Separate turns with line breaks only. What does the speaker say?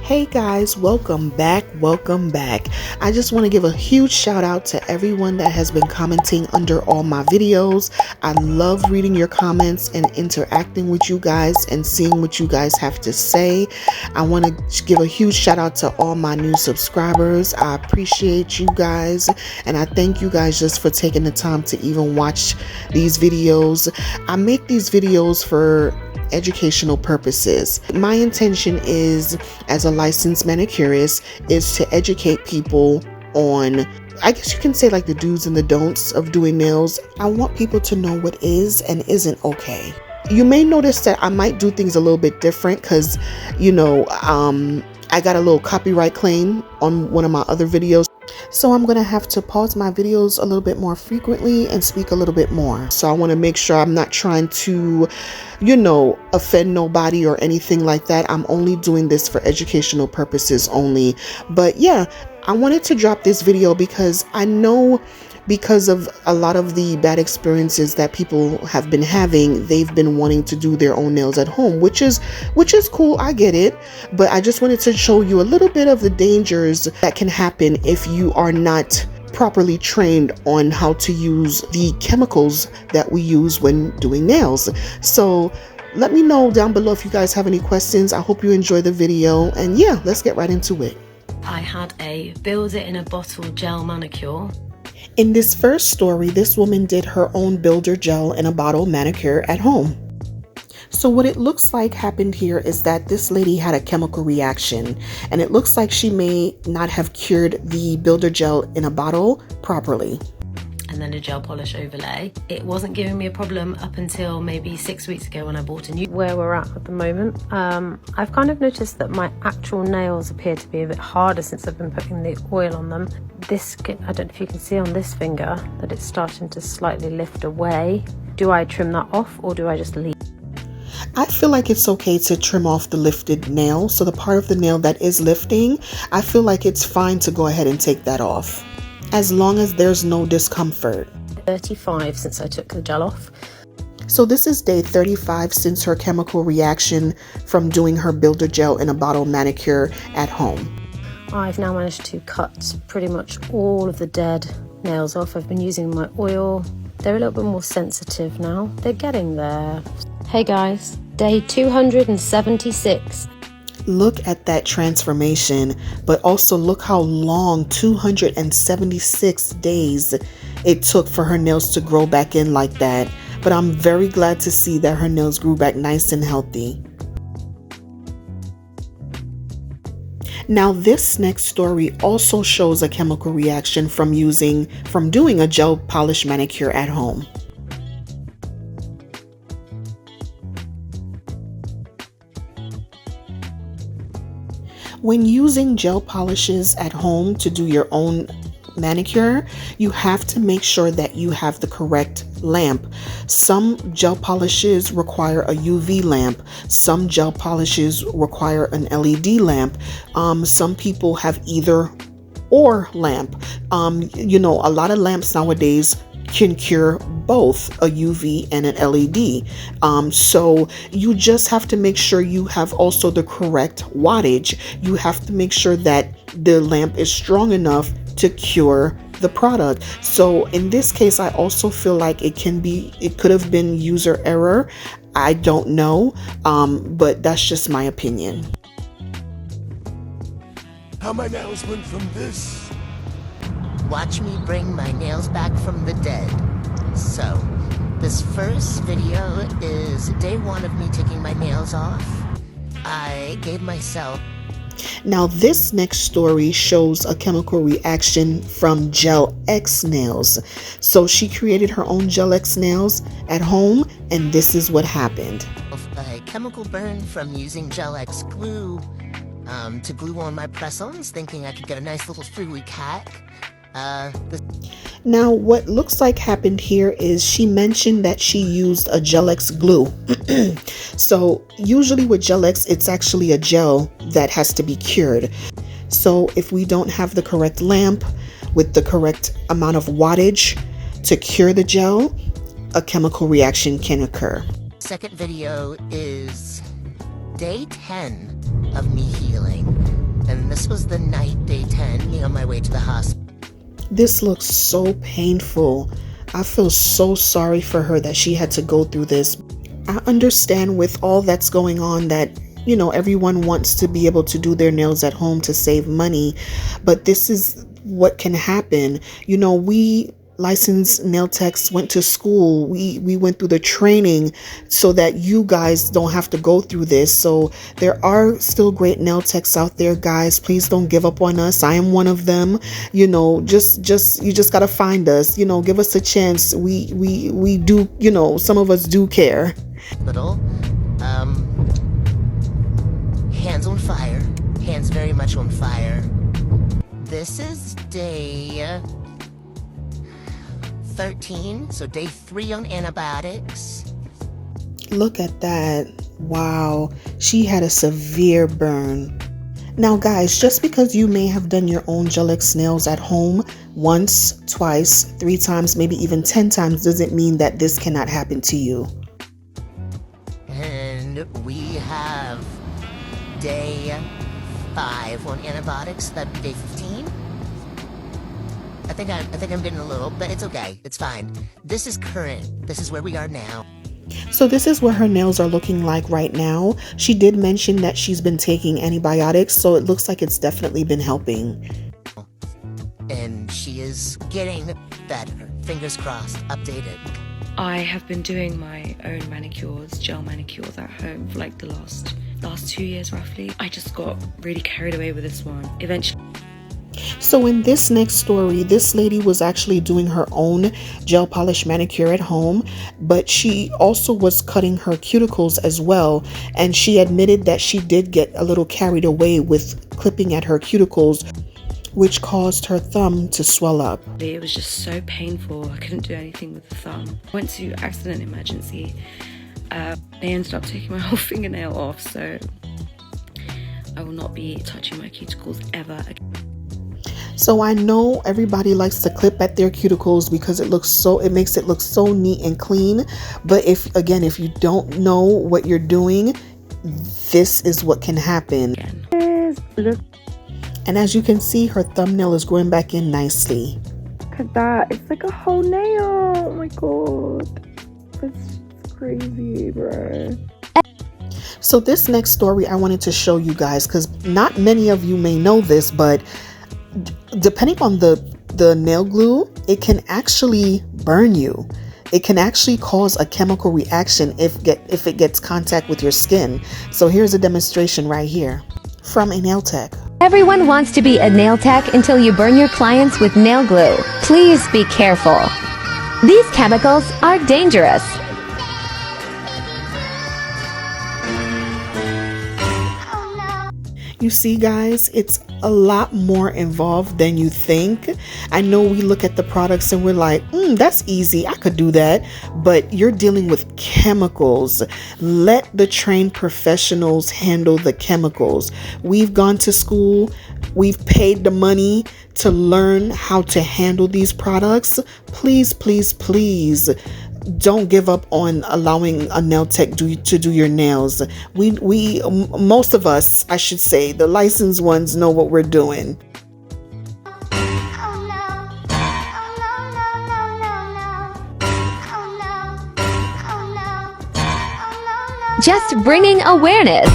Hey guys, welcome back. I just want to give a huge shout out to everyone that has been commenting under all my videos. I love reading your comments and interacting with you guys and seeing what you guys have to say. I want to give a huge shout out to all my new subscribers. I appreciate you guys, and I thank you guys just for taking the time to even watch these videos. I make these videos for educational purposes. My intention is, as a licensed manicurist, is to educate people on, I guess you can say, like the do's and the don'ts of doing nails. I want people to know what is and isn't okay. You may notice that I might do things a little bit different because, I got a little copyright claim on one of my other videos. So I'm going to have to pause my videos a little bit more frequently and speak a little bit more. So I want to make sure I'm not trying to, offend nobody or anything like that. I'm only doing this for educational purposes only. But yeah, I wanted to drop this video because I know, because of a lot of the bad experiences that people have been having, they've been wanting to do their own nails at home, which is cool. I get it. But I just wanted to show you a little bit of the dangers that can happen if you are not properly trained on how to use the chemicals that we use when doing nails. So let me know down below if you guys have any questions. I hope you enjoy the video, and yeah, let's get right into it.
I had a build it in a bottle gel manicure.
In this first story, this woman did her own builder gel in a bottle manicure at home. So what it looks like happened here is that this lady had a chemical reaction, and it looks like she may not have cured the builder gel in a bottle properly.
And then a gel polish overlay. It wasn't giving me a problem up until maybe 6 weeks ago when I bought a new. Where we're at the moment, I've kind of noticed that my actual nails appear to be a bit harder since I've been putting the oil on them. I don't know if you can see on this finger that it's starting to slightly lift away. Do I trim that off or do I just leave?
I feel like it's okay to trim off the lifted nail. So the part of the nail that is lifting, I feel like it's fine to go ahead and take that off, as long as there's no discomfort.
35 since I took the gel off.
So this is day 35 since her chemical reaction from doing her builder gel in a bottle manicure at home.
I've now managed to cut pretty much all of the dead nails off. I've been using my oil. They're a little bit more sensitive now. They're getting there. Hey guys, day 276.
Look at that transformation, but also look how long, 276 days it took for her nails to grow back in like that. But I'm very glad to see that her nails grew back nice and healthy. Now this next story also shows a chemical reaction from doing a gel polish manicure at home. When using gel polishes at home to do your own manicure, you have to make sure that you have the correct lamp. Some gel polishes require a UV lamp. Some gel polishes require an LED lamp. Some people have either or lamp. A lot of lamps nowadays can cure both a UV and an LED. So you just have to make sure you have also the correct wattage. You have to make sure that the lamp is strong enough to cure the product. So in this case, I also feel like it could have been user error. I don't know, but that's just my opinion.
How my nails went from this.
Watch me bring my nails back from the dead. So, this first video is day 1 of me taking my nails off. I gave myself.
Now this next story shows a chemical reaction from Gel X nails. So she created her own Gel X nails at home, and this is what happened.
A chemical burn from using Gel X glue to glue on my press-ons, thinking I could get a nice little 3-week hack.
Now what looks like happened here is she mentioned that she used a Gel X glue. So usually with Gel X, it's actually a gel that has to be cured. So if we don't have the correct lamp with the correct amount of wattage to cure the gel, a chemical reaction can occur.
Second video is day 10 of me healing. this was the night, day 10, me on my way to the hospital.
This looks so painful. I feel so sorry for her that she had to go through this. I understand with all that's going on that, you know, everyone wants to be able to do their nails at home to save money, but this is what can happen. You know, we licensed nail techs went to school. We went through the training so that you guys don't have to go through this. So there are still great nail techs out there, guys. Please don't give up on us. I am one of them. You know, you just gotta find us. You know, give us a chance. We do. You know, some of us do care.
Little, hands on fire. Hands very much on fire. This is day 13, so day 3 on antibiotics.
Look at that. Wow, she had a severe burn. Now guys, just because you may have done your own Gel-X nails at home once, twice, 3 times, maybe even 10 times doesn't mean that this cannot happen to you.
And we have day 5 on antibiotics. That'd be day 15. I think I'm getting a little, but it's okay. It's fine. This is current. This is where we are now.
So this is what her nails are looking like right now. She did mention that she's been taking antibiotics, so it looks like it's definitely been helping.
And she is getting better. Fingers crossed. Updated.
I have been doing my own manicures, gel manicures at home for like the last 2 years roughly. I just got really carried away with this one. Eventually.
So in this next story, this lady was actually doing her own gel polish manicure at home, but she also was cutting her cuticles as well. And she admitted that she did get a little carried away with clipping at her cuticles, which caused her thumb to swell up.
It was just so painful. I couldn't do anything with the thumb. I went to accident emergency. They ended up taking my whole fingernail off, so I will not be touching my cuticles ever again.
So I know everybody likes to clip at their cuticles because it makes it look so neat and clean. But if you don't know what you're doing, this is what can happen. And as you can see, her thumbnail is growing back in nicely.
Look at that. It's like a whole nail. Oh my god. That's crazy, bro.
So this next story I wanted to show you guys because not many of you may know this, but depending on the nail glue, it can actually burn you. It can actually cause a chemical reaction if it gets contact with your skin. So here's a demonstration right here from a nail tech.
Everyone wants to be a nail tech until you burn your clients with nail glue. Please be careful. These chemicals are dangerous.
You see, guys, it's a lot more involved than you think. I know we look at the products and we're like, that's easy, I could do that. But you're dealing with chemicals. Let the trained professionals handle the chemicals. We've gone to school. We've paid the money to learn how to handle these products. Please, please, please don't give up on allowing a nail tech to do your nails. We most of us, I should say, the licensed ones know what we're doing.
Just bringing awareness.